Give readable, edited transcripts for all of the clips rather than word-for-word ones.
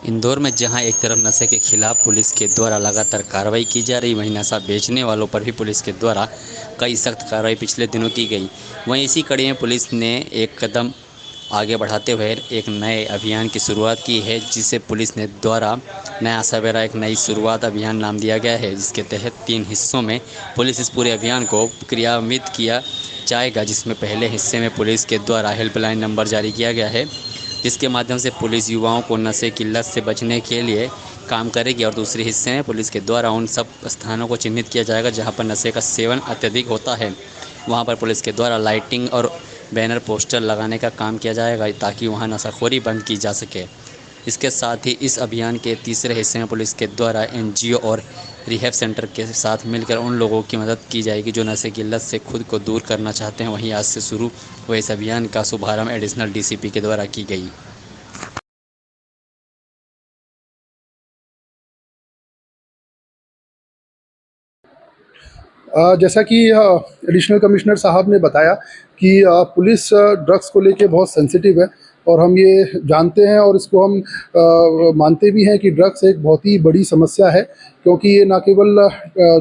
इंदौर में जहां एक तरफ नशे के खिलाफ पुलिस के द्वारा लगातार कार्रवाई की जा रही, वहीं नशा बेचने वालों पर भी पुलिस के द्वारा कई सख्त कार्रवाई पिछले दिनों की गई। वहीं इसी कड़ी में पुलिस ने एक कदम आगे बढ़ाते हुए एक नए अभियान की शुरुआत की है, जिसे पुलिस ने द्वारा नया सवेरा एक नई शुरुआत अभियान नाम दिया गया है, जिसके तहत 3 हिस्सों में पुलिस इस पूरे अभियान को क्रियान्वित किया जाएगा। जिसमें पहले हिस्से में पुलिस के द्वारा हेल्पलाइन नंबर जारी किया गया है, जिसके माध्यम से पुलिस युवाओं को नशे की लत से बचने के लिए काम करेगी। और दूसरे हिस्से में पुलिस के द्वारा उन सब स्थानों को चिन्हित किया जाएगा जहां पर नशे का सेवन अत्यधिक होता है। वहां पर पुलिस के द्वारा लाइटिंग और बैनर पोस्टर लगाने का काम किया जाएगा, ताकि वहां नशाखोरी बंद की जा सके। इसके साथ ही इस अभियान के तीसरे हिस्से में पुलिस के द्वारा एनजीओ और रिहैब सेंटर के साथ मिलकर उन लोगों की मदद की जाएगी जो नशे की लत से खुद को दूर करना चाहते हैं। वहीं आज से शुरू हुए इस अभियान का शुभारंभ एडिशनल डीसीपी के द्वारा की गई। जैसा कि एडिशनल कमिश्नर साहब ने बताया कि पुलिस ड्रग्स को लेके बहुत सेंसिटिव है और हम ये जानते हैं और इसको हम मानते भी हैं कि ड्रग्स एक बहुत ही बड़ी समस्या है, क्योंकि ये ना केवल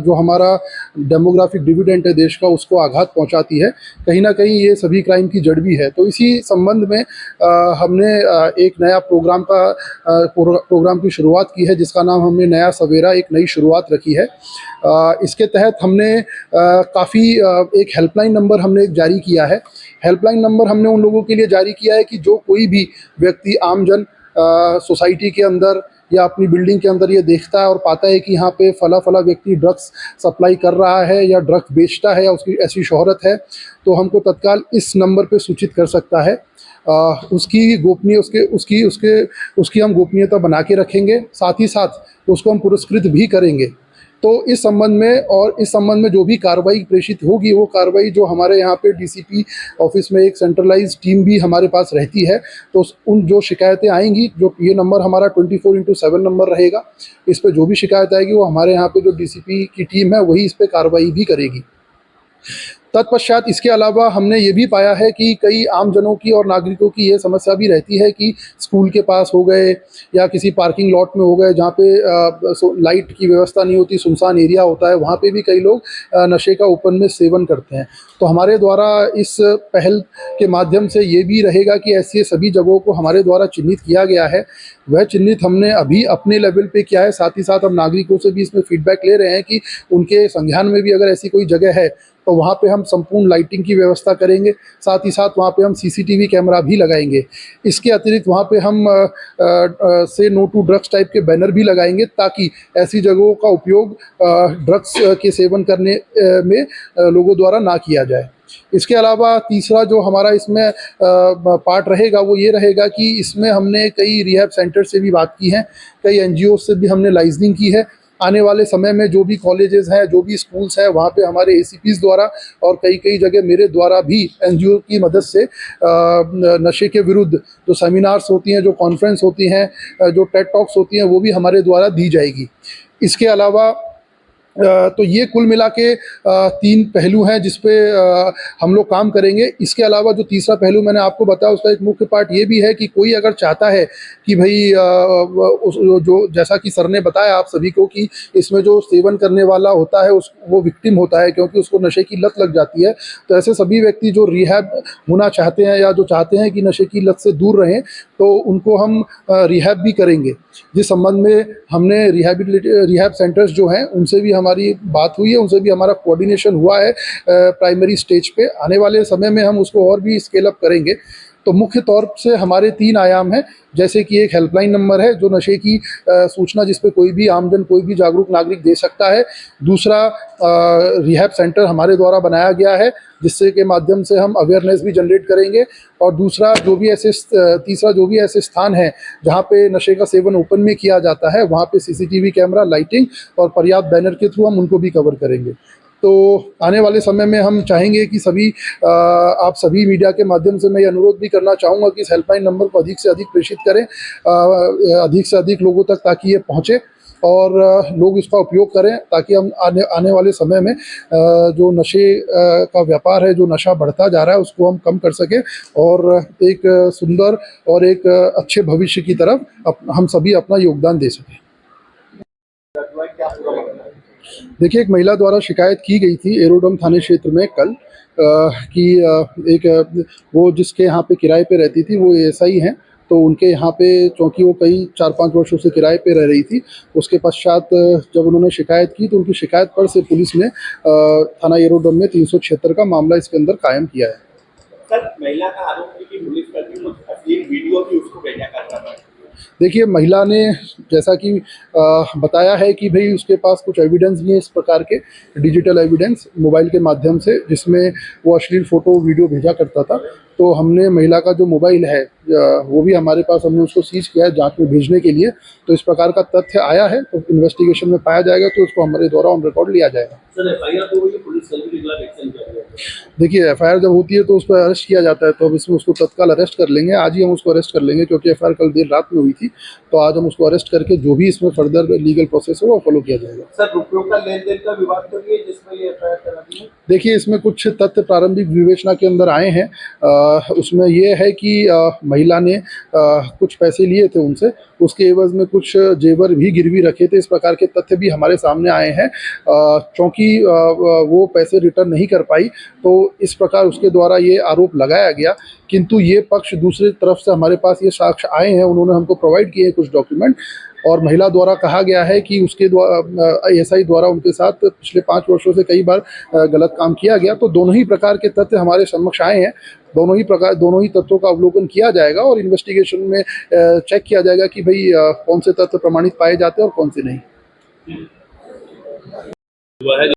जो हमारा डेमोग्राफिक डिविडेंड है देश का उसको आघात पहुंचाती है, कहीं ना कहीं ये सभी क्राइम की जड़ भी है। तो इसी संबंध में हमने एक नया प्रोग्राम की शुरुआत की है, जिसका नाम हमने नया सवेरा एक नई शुरुआत रखी है। इसके तहत हमने काफ़ी एक हेल्पलाइन नंबर हमने एक जारी किया है। हेल्पलाइन नंबर हमने उन लोगों के लिए जारी किया है कि जो कोई भी व्यक्ति आमजन सोसाइटी के अंदर या अपनी बिल्डिंग के अंदर ये देखता है और पाता है कि यहाँ पे फला व्यक्ति ड्रग्स सप्लाई कर रहा है या ड्रग्स बेचता है या उसकी ऐसी शोहरत है, तो हमको तत्काल इस नंबर पे सूचित कर सकता है। उसकी हम गोपनीयता बना के रखेंगे, साथ ही साथ उसको हम पुरस्कृत भी करेंगे। तो इस संबंध में जो भी कार्रवाई प्रेषित होगी, वो कार्रवाई जो हमारे यहाँ पे डीसीपी ऑफिस में एक सेंट्रलाइज्ड टीम भी हमारे पास रहती है, तो उन जो शिकायतें आएंगी, जो ये नंबर हमारा 24/7 नंबर रहेगा, इस पे जो भी शिकायत आएगी वो हमारे यहाँ पे जो डीसीपी की टीम है वही इस पे कार्रवाई भी करेगी। तत्पश्चात इसके अलावा हमने ये भी पाया है कि कई आम जनों की और नागरिकों की ये समस्या भी रहती है कि स्कूल के पास हो गए या किसी पार्किंग लॉट में हो गए जहाँ पे लाइट की व्यवस्था नहीं होती, सुनसान एरिया होता है, वहाँ पे भी कई लोग नशे का ओपन में सेवन करते हैं। तो हमारे द्वारा इस पहल के माध्यम से ये भी रहेगा कि ऐसी सभी जगहों को हमारे द्वारा चिन्हित किया गया है। वह चिन्हित हमने अभी अपने लेवल पे किया है, साथ ही साथ हम नागरिकों से भी इसमें फीडबैक ले रहे हैं कि उनके संज्ञान में भी अगर ऐसी कोई जगह है तो वहाँ पे हम संपूर्ण लाइटिंग की व्यवस्था करेंगे, साथ ही साथ वहाँ पे हम सीसीटीवी कैमरा भी लगाएंगे। इसके अतिरिक्त वहाँ पे हम से नो टू ड्रग्स टाइप के बैनर भी लगाएंगे, ताकि ऐसी जगहों का उपयोग ड्रग्स के सेवन करने में लोगों द्वारा ना किया जाए। इसके अलावा तीसरा जो हमारा इसमें पार्ट रहेगा वो ये रहेगा कि इसमें हमने कई रिहैब सेंटर से भी बात की है, कई एनजीओ से भी हमने लाइजनिंग की है। आने वाले समय में जो भी कॉलेजेस हैं, जो भी स्कूल्स हैं, वहाँ पे हमारे एसीपीज़ द्वारा और कई जगह मेरे द्वारा भी एनजीओ की मदद से नशे के विरुद्ध जो सेमिनार्स होती हैं, जो कॉन्फ्रेंस होती हैं, जो टेड टॉक्स होती हैं, वो भी हमारे द्वारा दी जाएगी। इसके अलावा तो ये कुल मिला के 3 पहलू हैं जिस पे हम लोग काम करेंगे। इसके अलावा जो तीसरा पहलू मैंने आपको बताया, उसका एक मुख्य पार्ट ये भी है कि कोई अगर चाहता है कि भाई जो जैसा कि सर ने बताया आप सभी को कि इसमें जो सेवन करने वाला होता है वो विक्टिम होता है, क्योंकि उसको नशे की लत लग जाती है। तो ऐसे सभी व्यक्ति जो रिहैब होना चाहते हैं या जो चाहते हैं कि नशे की लत से दूर रहें, तो उनको हम रिहैब भी करेंगे। जिस संबंध में हमने रिहैब सेंटर्स जो हैं उनसे भी हमारी बात हुई है, उनसे भी हमारा कोऑर्डिनेशन हुआ है प्राइमरी स्टेज पे। आने वाले समय में हम उसको और भी स्केल अप करेंगे। तो मुख्य तौर से हमारे 3 आयाम हैं, जैसे कि एक हेल्पलाइन नंबर है जो नशे की सूचना जिस पे कोई भी आमजन, कोई भी जागरूक नागरिक दे सकता है। दूसरा रिहैब सेंटर हमारे द्वारा बनाया गया है, जिससे के माध्यम से हम अवेयरनेस भी जनरेट करेंगे। और तीसरा जो भी ऐसे स्थान हैं जहाँ पे नशे का सेवन ओपन में किया जाता है, वहाँ पे सीसीटीवी कैमरा, लाइटिंग और पर्याप्त बैनर के थ्रू हम उनको भी कवर करेंगे। तो आने वाले समय में हम चाहेंगे कि आप सभी मीडिया के माध्यम से मैं ये अनुरोध भी करना चाहूँगा कि इस हेल्पलाइन नंबर को अधिक से अधिक प्रेषित करें, अधिक से अधिक लोगों तक, ताकि ये पहुँचे और लोग इसका उपयोग करें ताकि हम आने वाले समय में जो नशे का व्यापार है, जो नशा बढ़ता जा रहा है, उसको हम कम कर सकें और एक सुंदर और एक अच्छे भविष्य की तरफ हम सभी अपना योगदान दे सकें। देखिए, एक महिला द्वारा शिकायत की गई थी एरोडम थाने क्षेत्र में कल कि एक वो जिसके यहाँ पे किराए पे रहती थी, वो एएसआई हैं, तो उनके यहाँ पे चूँकि वो कई 4-5 वर्षों से किराए पे रह रही थी, उसके पश्चात जब उन्होंने शिकायत की तो उनकी शिकायत पर से पुलिस ने थाना एरोडम में 376 का मामला इसके अंदर कायम किया है। सर, महिला का आरोप है कि पुलिसकर्मी कुछ अश्लील वीडियो भी उसको भेजा करता था। देखिए, महिला ने जैसा कि बताया है कि भई उसके पास कुछ एविडेंस भी हैं इस प्रकार के, डिजिटल एविडेंस मोबाइल के माध्यम से, जिसमें वो अश्लील फ़ोटो, वीडियो भेजा करता था। तो हमने महिला का जो मोबाइल है वो भी हमारे पास, हमने उसको सीज़ किया है जाँच में भेजने के लिए। तो इस प्रकार का तथ्य आया है, तो इन्वेस्टिगेशन में पाया जाएगा तो उसको हमारे द्वारा ऑन रिकॉर्ड लिया जाएगा। सर, एफआईआर तो हुई है, पुलिसकर्मी के खिलाफ एक्शन किया गया है। देखिए, एफआईआर जब होती है तो उस पर अरेस्ट किया जाता है, तो अब इसमें उसको तत्काल अरेस्ट कर लेंगे। आज ही हम उसको अरेस्ट कर लेंगे क्योंकि एफआईआर कल देर रात में हुई थी, तो आज हम उसको अरेस्ट करके जो भी इसमें फर्दर लीगल प्रोसेस है वो फॉलो किया जाएगा। सर, रुपयों का लेन-देन का विवाद तो नहीं है जिसमें ये एफआईआर करा दी है? देखिए, इसमें कुछ तथ्य प्रारंभिक विवेचना के अंदर आए हैं। उसमें ये है कि महिला ने कुछ पैसे लिए थे उनसे, उसके एवज़ में कुछ जेवर भी गिरवी रखे थे। इस प्रकार के तथ्य भी हमारे सामने आए हैं। चूँकि वो पैसे रिटर्न नहीं कर पाई, तो इस प्रकार उसके द्वारा ये आरोप लगाया गया। किंतु ये पक्ष दूसरी तरफ से हमारे पास ये साक्ष्य आए हैं, उन्होंने हमको प्रोवाइड किए हैं कुछ डॉक्यूमेंट, और महिला द्वारा कहा गया है कि उसके एएसआई द्वारा उनके साथ पिछले 5 वर्षों से कई बार गलत काम किया गया। तो दोनों ही प्रकार के तथ्य हमारे समक्ष आए हैं। दोनों ही तथ्यों का अवलोकन किया जाएगा और इन्वेस्टिगेशन में चेक किया जाएगा कि भई कौन से तथ्य प्रमाणित पाए जाते हैं और कौन से नहीं।